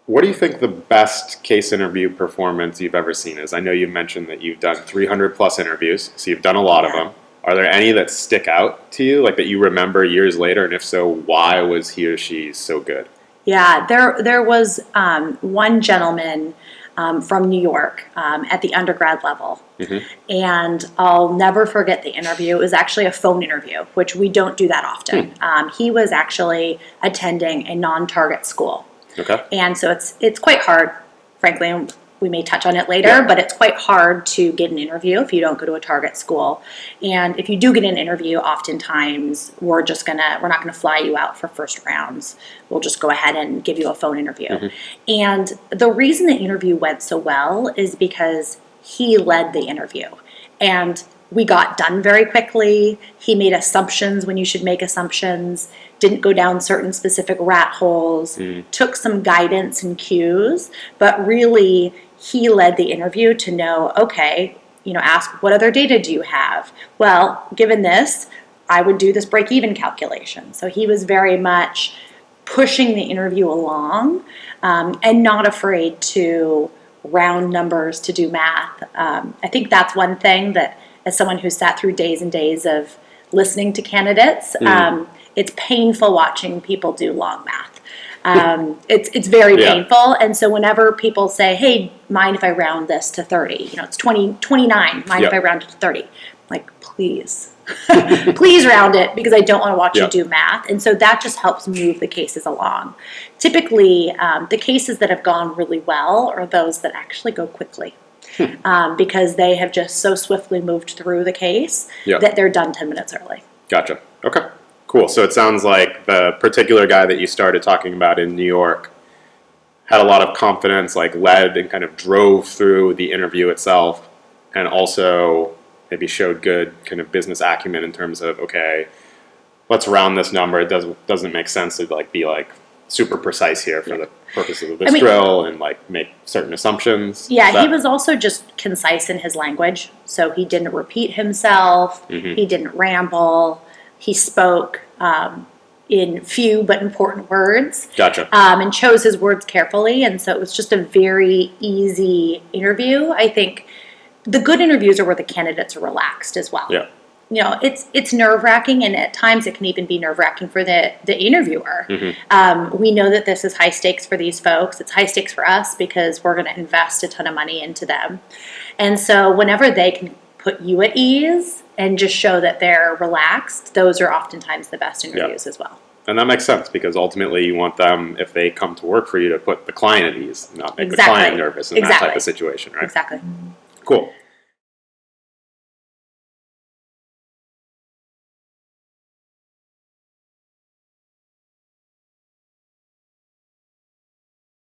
What do you think the best case interview performance you've ever seen is? I know you mentioned that you've done 300 plus interviews, so you've done a lot of them. Are there any that stick out to you, like that you remember years later? And if so, why was he or she so good? Yeah, there was one gentleman from New York at the undergrad level. And I'll never forget the interview. It was actually a phone interview, which we don't do that often. He was actually attending a non-target school. Okay. And so it's quite hard, frankly, and we may touch on it later, but it's quite hard to get an interview if you don't go to a target school. And if you do get an interview, oftentimes we're not gonna fly you out for first rounds. We'll just go ahead and give you a phone interview. And the reason the interview went so well is because he led the interview. And we got done very quickly. He made assumptions when you should make assumptions, didn't go down certain specific rat holes, took some guidance and cues, but really he led the interview to know, okay, ask what other data do you have? Well, given this, I would do this break-even calculation. So he was very much pushing the interview along and not afraid to round numbers, to do math. I think that's one thing that, as someone who sat through days and days of listening to candidates, it's painful watching people do long math. It's very painful. And so whenever people say, hey, mind if I round this to 30? It's 29, mind if I round it to 30? Like, please. Please round it, because I don't want to watch you do math. And so that just helps move the cases along. Typically, the cases that have gone really well are those that actually go quickly. Because they have just so swiftly moved through the case that they're done 10 minutes early. Gotcha. Okay. Cool. So it sounds like the particular guy that you started talking about in New York had a lot of confidence, like led and kind of drove through the interview itself, and also maybe showed good kind of business acumen in terms of, okay, let's round this number. It doesn't make sense to be super precise here for the purposes of this drill and make certain assumptions. Yeah, he was also just concise in his language. So he didn't repeat himself. He didn't ramble. He spoke in few but important words. Gotcha. And chose his words carefully. And so it was just a very easy interview. I think the good interviews are where the candidates are relaxed as well. Yeah. It's nerve-wracking, and at times it can even be nerve-wracking for the interviewer. We know that this is high stakes for these folks. It's high stakes for us because we're going to invest a ton of money into them. And so whenever they can put you at ease and just show that they're relaxed, those are oftentimes the best interviews as well. And that makes sense, because ultimately you want them, if they come to work for you, to put the client at ease, not make the client nervous in that type of situation, right? Exactly. Cool.